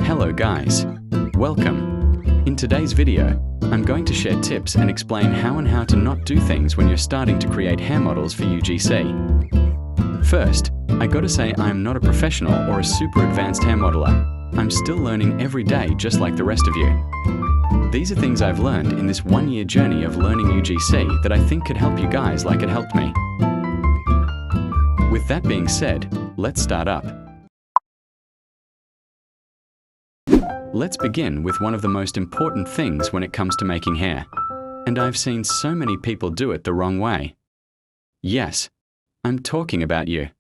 Hello guys, welcome. In today's video, I'm going to share tips and explain how to not do things when you're starting to create hair models for UGC. First, I gotta say I'm not a professional or a super advanced hair modeler. I'm still learning every day just like the rest of you. These are things I've learned in this one-year journey of learning UGC that I think could help you guys like it helped me. With that being said, let's start up. Let's begin with one of the most important things when it comes to making hair. And I've seen so many people do it the wrong way. Yes, I'm talking about you.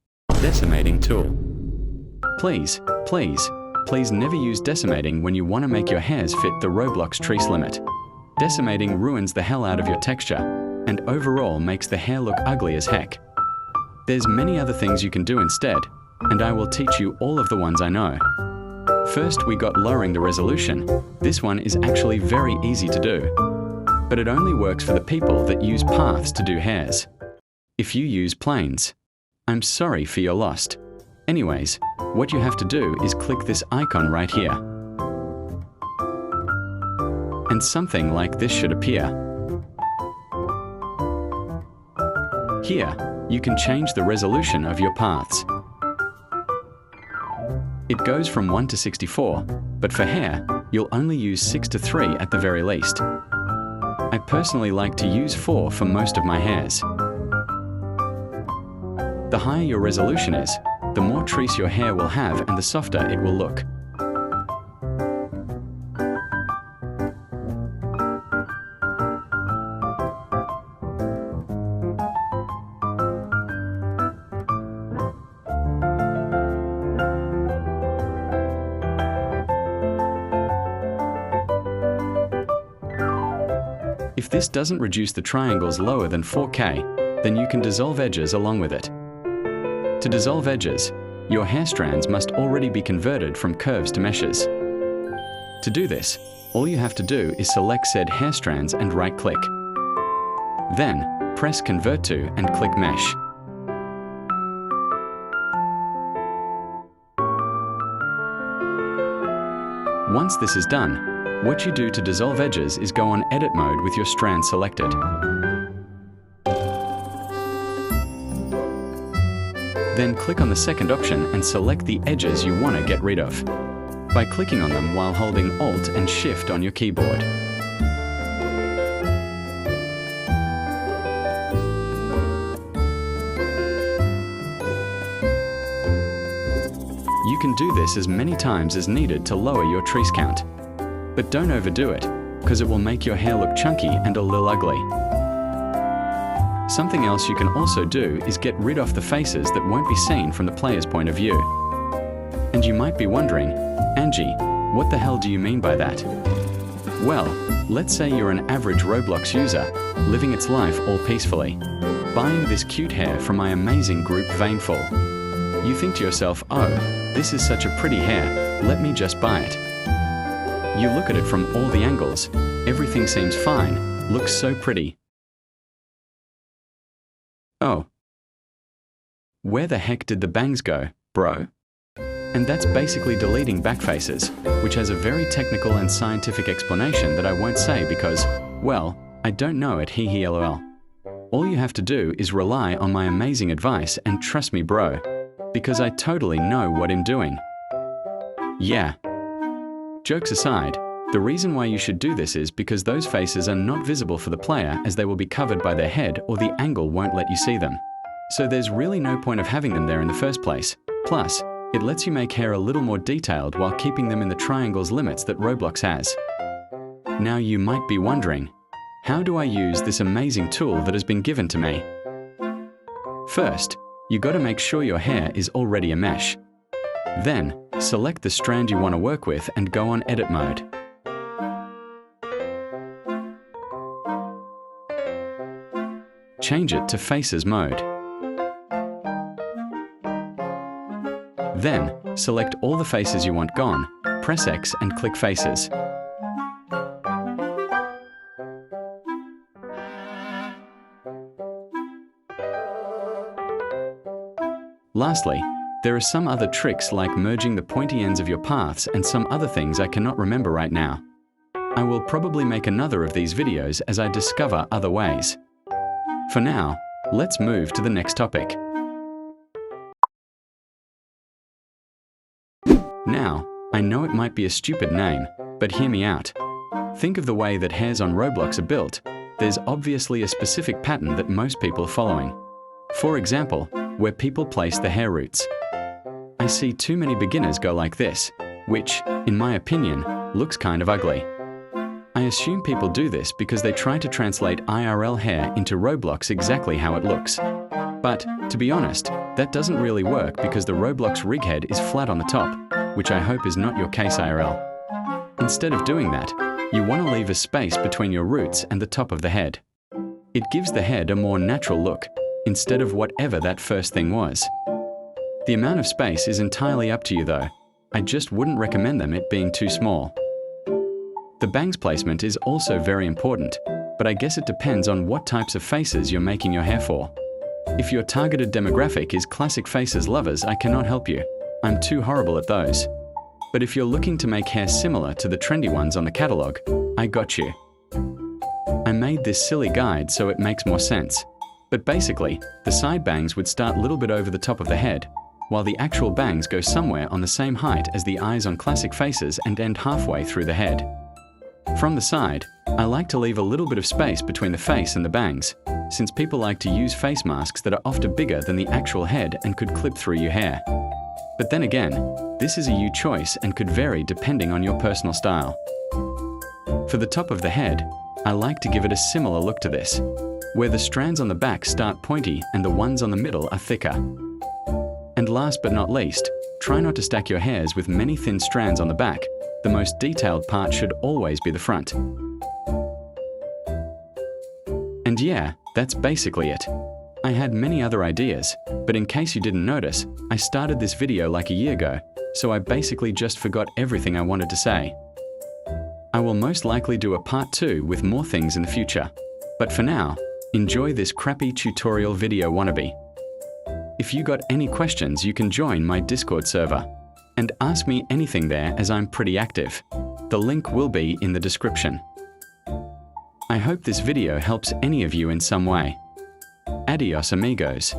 Decimating tool. Please never use decimating when you want to make your hairs fit the Roblox trace limit. Decimating ruins the hell out of your texture and overall makes the hair look ugly as heck. There's many other things you can do instead, and I will teach you all of the ones I know. First, we got lowering the resolution. This one is actually very easy to do, but it only works for the people that use paths to do hairs. If you use planes, I'm sorry for your lost. Anyways, what you have to do is click this icon right here. And something like this should appear. Here, you can change the resolution of your paths. It goes from 1 to 64, but for hair, you'll only use 6 to 3 at the very least. I personally like to use 4 for most of my hairs. The higher your resolution is, the more trees your hair will have and the softer it will look. If this doesn't reduce the triangles lower than 4K, then you can dissolve edges along with it. To dissolve edges, your hair strands must already be converted from curves to meshes. To do this, all you have to do is select said hair strands and right-click. Then, press Convert to and click Mesh. Once this is done, what you do to dissolve edges is go on Edit mode with your strand selected. Then click on the second option and select the edges you want to get rid of by clicking on them while holding Alt and Shift on your keyboard. You can do this as many times as needed to lower your trees count. But don't overdo it, because it will make your hair look chunky and a little ugly. Something else you can also do is get rid of the faces that won't be seen from the player's point of view. And you might be wondering, Angie, what the hell do you mean by that? Well, let's say you're an average Roblox user, living its life all peacefully, buying this cute hair from my amazing group Vaneful. You think to yourself, oh, this is such a pretty hair, let me just buy it. You look at it from all the angles, everything seems fine, looks so pretty. Oh. Where the heck did the bangs go, bro? And that's basically deleting back faces, which has a very technical and scientific explanation that I won't say because, well, I don't know it lol. All you have to do is rely on my amazing advice and trust me bro, because I totally know what I'm doing. Yeah. Jokes aside, the reason why you should do this is because those faces are not visible for the player as they will be covered by their head or the angle won't let you see them. So there's really no point of having them there in the first place. Plus, it lets you make hair a little more detailed while keeping them in the triangles limits that Roblox has. Now you might be wondering, how do I use this amazing tool that has been given to me? First, you got to make sure your hair is already a mesh. Then, select the strand you want to work with and go on Edit mode. Change it to Faces mode. Then, select all the faces you want gone, press X and click Faces. Lastly, There are some other tricks like merging the pointy ends of your paths and some other things I cannot remember right now. I will probably make another of these videos as I discover other ways. For now, let's move to the next topic. Now, I know it might be a stupid name, but hear me out. Think of the way that hairs on Roblox are built. There's obviously a specific pattern that most people are following. For example, where people place the hair roots. I see too many beginners go like this, which, in my opinion, looks kind of ugly. I assume people do this because they try to translate IRL hair into Roblox exactly how it looks. But, to be honest, that doesn't really work because the Roblox rig head is flat on the top, which I hope is not your case IRL. Instead of doing that, you want to leave a space between your roots and the top of the head. It gives the head a more natural look, instead of whatever that first thing was. The amount of space is entirely up to you though. I just wouldn't recommend them it being too small. The bangs placement is also very important, but I guess it depends on what types of faces you're making your hair for. If your targeted demographic is classic faces lovers, I cannot help you. I'm too horrible at those. But if you're looking to make hair similar to the trendy ones on the catalog, I got you. I made this silly guide so it makes more sense. But basically, the side bangs would start a little bit over the top of the head, while the actual bangs go somewhere on the same height as the eyes on classic faces and end halfway through the head. From the side, I like to leave a little bit of space between the face and the bangs, since people like to use face masks that are often bigger than the actual head and could clip through your hair. But then again, this is a you choice and could vary depending on your personal style. For the top of the head, I like to give it a similar look to this, where the strands on the back start pointy and the ones on the middle are thicker. And last but not least, try not to stack your hairs with many thin strands on the back. The most detailed part should always be the front. And yeah, that's basically it. I had many other ideas, but in case you didn't notice, I started this video like a year ago, so I basically just forgot everything I wanted to say. I will most likely do a part 2 with more things in the future. But for now, enjoy this crappy tutorial video wannabe. If you got any questions, you can join my Discord server and ask me anything there as I'm pretty active. The link will be in the description. I hope this video helps any of you in some way. Adios amigos.